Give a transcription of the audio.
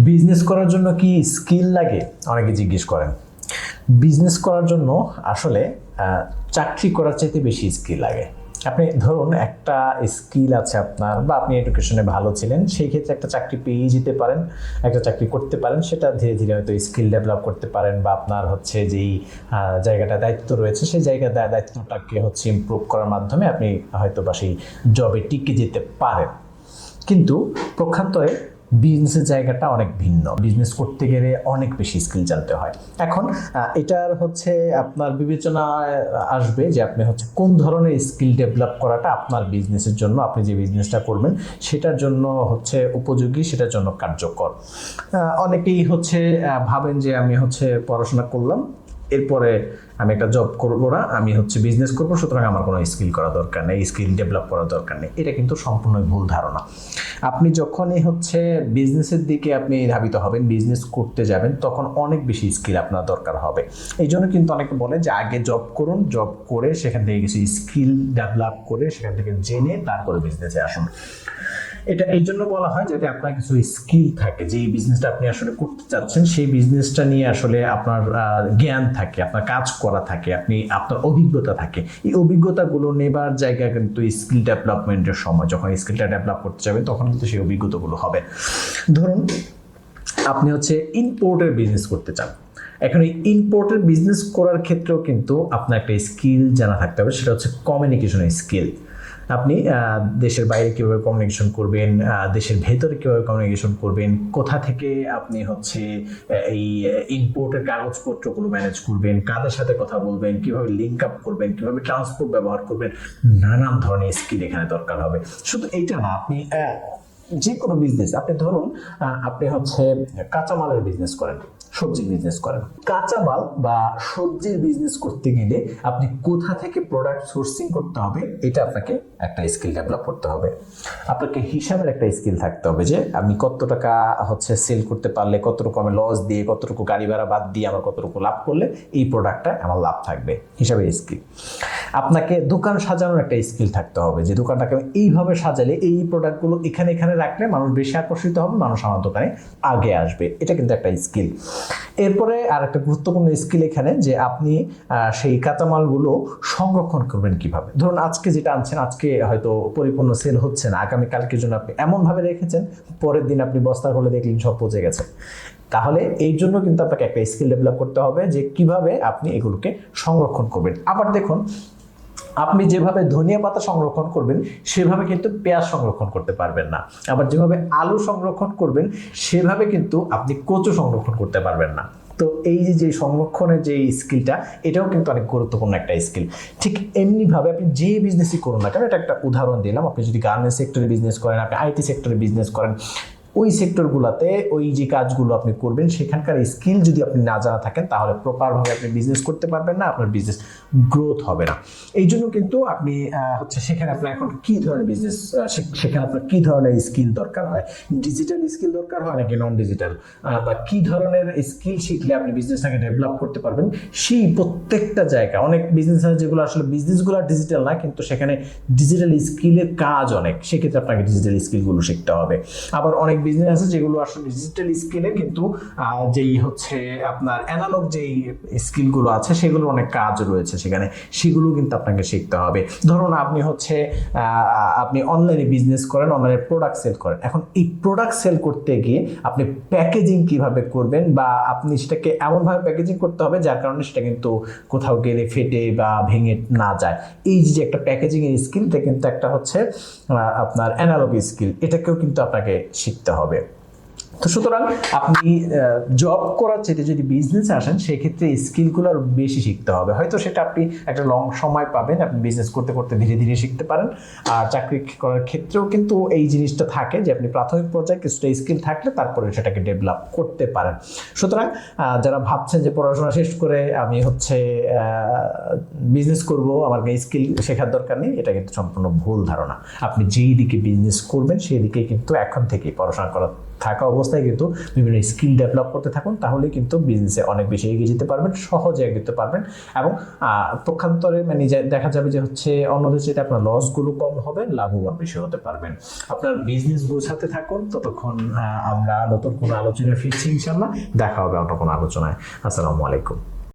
Business করার জন্য কি স্কিল লাগে অনেকে জিজ্ঞেস করেন। বিজনেস করার জন্য আসলে চাকরি করার চাইতে বেশি স্কিল লাগে। আপনি ধরুন একটা স্কিল আছে আপনার, বা আপনি এডুকেশনে ভালো ছিলেন, সেই ক্ষেত্রে একটা চাকরি পেয়ে যেতে পারেন, একটা চাকরি করতে পারেন, সেটা ধীরে ধীরে হয়তো স্কিল ডেভেলপ করতে পারেন, বা আপনার হচ্ছে যেই জায়গাটা দায়িত্ব রয়েছে সেই দায়িত্বটাকে হচ্ছে ইমপ্রুভ করার মাধ্যমে আপনি হয়তো বা সেই জবে টিকে যেতে পারেন। কিন্তু পক্ষান্তরে বিজনেসের জায়গাটা অনেক ভিন্ন। বিজনেস করতে গেলে অনেক বেশি স্কিল জানতে হয়। এখন এটার হচ্ছে আপনার বিবেচনায় আসবে যে আপনি হচ্ছে কোন ধরনের স্কিল ডেভেলপ করাটা আপনার বিজনেসের জন্য, আপনি যে বিজনেসটা করবেন সেটার জন্য হচ্ছে উপযোগী, সেটার জন্য কার্যকর। অনেকেই হচ্ছে ভাবেন যে আমি হচ্ছে পড়াশোনা করলাম, এরপরে আমি একটা জব করবো না, আমি হচ্ছে বিজনেস করবো, সুতরাং আমার কোনো স্কিল করা দরকার নেই, স্কিল ডেভেলপ করার দরকার নেই। এটা কিন্তু সম্পূর্ণ ভুল ধারণা। আপনি যখনই হচ্ছে বিজনেসের দিকে আপনি ধাবিত হবেন, বিজনেস করতে যাবেন, তখন অনেক বেশি স্কিল আপনার দরকার হবে। এই জন্য কিন্তু অনেকে বলে যে আগে জব করুন, জব করে সেখান থেকে কিছু স্কিল ডেভেলপ করে সেখান থেকে জেনে তারপরে বিজনেসে আসুন। এটা এই জন্য বলা হয় যাতে আপনার কিছু স্কিল থাকে, যে বিজনেসটা আপনি আসলে করতে চাচ্ছেন সেই বিজনেসটা নিয়ে আসলে আপনার জ্ঞান থাকে, আপনার কাজ করা থাকে, আপনার অভিজ্ঞতা থাকে। এই অভিজ্ঞতাগুলো নেবার জায়গা কিন্তু স্কিল ডেভেলপমেন্টের সময়, যখন স্কিলটা ডেভেলপ করতে যাবেন তখন কিন্তু সেই অভিজ্ঞতাগুলো হবে। ধরুন আপনি হচ্ছে ইম্পোর্টের বিজনেস করতে চান। এখন এই ইম্পোর্টের বিজনেস করার ক্ষেত্রেও কিন্তু আপনার একটা স্কিল জানা থাকতে হবে, সেটা হচ্ছে কমিউনিকেশনের স্কিল। আপনি দেশের বাইরে কীভাবে কমিউনিকেশন করবেন, দেশের ভেতরে কীভাবে কমিউনিকেশন করবেন, কোথা থেকে আপনি হচ্ছে এই ইম্পোর্টের কাগজপত্রগুলো ম্যানেজ করবেন, কাদের সাথে কথা বলবেন, কীভাবে লিঙ্ক আপ করবেন, কীভাবে ট্রান্সপোর্ট ব্যবহার করবেন, নানান ধরনের স্কিল এখানে দরকার হবে। শুধু এইটা না, আপনি যে কোনো বিজনেস, আপনি ধরুন আপনি হচ্ছে কাঁচামালের বিজনেস করেন, সবজির বিজনেস করেন। কাঁচামাল বা সবজির বিজনেস করতে গেলে আপনি কোথা থেকে প্রোডাক্ট সোর্সিং করতে হবে, এটা আপনাকে একটা স্কিল ডেভেলপ করতে হবে। আপনাকে হিসাবের একটা স্কিল থাকতে হবে, যে আমি কত টাকা হচ্ছে সেল করতে পারলে, কতটুকু আমি লস দিয়ে, কতটুকু গাড়ি ভাড়া বাদ দিয়ে আমার কতটুকু লাভ করলে এই প্রোডাক্টটা আমার লাভ থাকবে, হিসাবের স্কিল। আপনাকে দোকান সাজানোর একটা স্কিল থাকতে হবে, যে দোকানটাকে এইভাবে সাজালে এই প্রোডাক্টগুলো এখানে এখানে রাখলে মানুষ বেশি আকর্ষিত হবে, মানুষ আমার দোকানে আগে আসবে। এটা কিন্তু একটা স্কিল। এরপরে আর একটা গুরুত্বপূর্ণ স্কিল এখানে, যে আপনি সেই কাঁচামালগুলো সংরক্ষণ করবেন কিভাবে। ধরুন আজকে যেটা আনছেন, আজকে হয়তো পরিপূর্ণ সেল হচ্ছে না, আগামীকালকের জন্য আপনি এমনভাবে রেখেছেন, পরের দিন আপনি বস্তা খুলে দেখলেন সব পচে গেছে। তাহলে এই জন্য কিন্তু আপনাকে একটা স্কিল ডেভেলপ করতে হবে, যে কিভাবে আপনি এগুলোকে সংরক্ষণ করবেন। আবার দেখুন, আপনি যেভাবে ধনিয়া পাতা সংরক্ষণ করবেন সেভাবে কিন্তু পেঁয়াজ সংরক্ষণ করতে পারবেন না। আবার যেভাবে আলু সংরক্ষণ করবেন সেভাবে কিন্তু আপনি কচু সংরক্ষণ করতে পারবেন না। তো এই যে সংরক্ষণের যে স্কিলটা, এটাও কিন্তু অনেক গুরুত্বপূর্ণ একটা স্কিল। ঠিক এমনিভাবে আপনি যে বিজনেসই করুন না কেন, এটা একটা উদাহরণ দিলাম, আপনি যদি গার্মেন্টস সেক্টরে বিজনেস করেন, আপনি আইটি সেক্টরে বিজনেস করেন, ওই সেক্টরগুলোতে ওই যে কাজগুলো আপনি করবেন সেখানকার স্কিল যদি আপনি না জানা থাকেন, তাহলে প্রপারভাবে আপনি বিজনেস করতে পারবেন না, আপনার বিজনেস গ্রোথ হবে না। এই জন্য কিন্তু আপনি হচ্ছে সেখানে আপনার এখন কী ধরনের বিজনেস, সেখানে আপনার কী ধরনের স্কিল দরকার হয়, ডিজিটাল স্কিল দরকার হয় নাকি নন ডিজিটাল, বা কী ধরনের স্কিল শিখলে আপনি বিজনেসটাকে ডেভেলপ করতে পারবেন, সেই প্রত্যেকটা জায়গা। অনেক বিজনেস আছে যেগুলো আসলে বিজনেসগুলো ডিজিটাল না, কিন্তু সেখানে ডিজিটাল স্কিলের কাজ অনেক, সেক্ষেত্রে আপনাকে ডিজিটাল স্কিলগুলো শিখতে হবে। আবার অনেক বিজনেস আছে যেগুলো আসলে ডিজিটাল স্কিলের, কিন্তু যেই হচ্ছে আপনার অ্যানালগ যেই স্কিলগুলো আছে সেগুলো অনেক কাজ রয়েছে সেখানে, সেগুলো কিন্তু আপনাকে শিখতে হবে। ধরুন আপনি হচ্ছে আপনি অনলাইনে বিজনেস করেন, অনলাইনে প্রোডাক্ট সেল করেন। এখন এই প্রোডাক্ট সেল করতে গিয়ে আপনি প্যাকেজিং কিভাবে করবেন, বা আপনি সেটাকে এমনভাবে প্যাকেজিং করতে হবে যার কারণে সেটা কিন্তু কোথাও গেলে ফেটে বা ভেঙে না যায়। এই যে একটা প্যাকেজিং এর স্কিল, এটা কিন্তু একটা হচ্ছে আপনার অ্যানালগ স্কিল, এটাকেও কিন্তু আপনাকে শিখতে হবে। তো সুতরাং আপনি জব করার চেয়ে যদি বিজনেসে আসেন, সেক্ষেত্রে স্কিলগুলো আরও বেশি শিখতে হবে। হয়তো সেটা আপনি একটা লং সময় পাবেন, আপনি বিজনেস করতে করতে ধীরে ধীরে শিখতে পারেন। আর চাকরি করার ক্ষেত্রেও কিন্তু এই জিনিসটা থাকে, যে আপনি প্রাথমিক পর্যায়ে কিছুটা স্কিল থাকলে তারপরে সেটাকে ডেভেলপ করতে পারেন। সুতরাং যারা ভাবছেন যে পড়াশোনা শেষ করে আমি হচ্ছে বিজনেস করব, আমার স্কিল শেখার দরকার নেই, এটা কিন্তু সম্পূর্ণ ভুল ধারণা। আপনি যেই দিকে বিজনেস করবেন সেই দিকে কিন্তু এখন থেকেই পড়াশোনা করা থাকা অবস্থায় অবস্থায় কিন্তু বিভিন্ন স্কিল ডেভেলপ করতে থাকুন, তাহলে কিন্তু বিজনেসে অনেক বেশি এগিয়ে যেতে পারবেন, সহজে এগিয়ে যেতে পারবেন এবং পক্ষান্তরে মানে দেখা যাবে যে হচ্ছে অন্যদের চেয়ে আপনার লসগুলো কম হবে, লাভবান বেশি হতে পারবেন। আপনার বিজনেস গোছাতে থাকুন, ততক্ষণ আমরা নতুন কোনো আলোচনায় ফিরছি ইনশাল্লাহ। দেখা হবে অন্য কোনো আলোচনায়। আসসালামু আলাইকুম।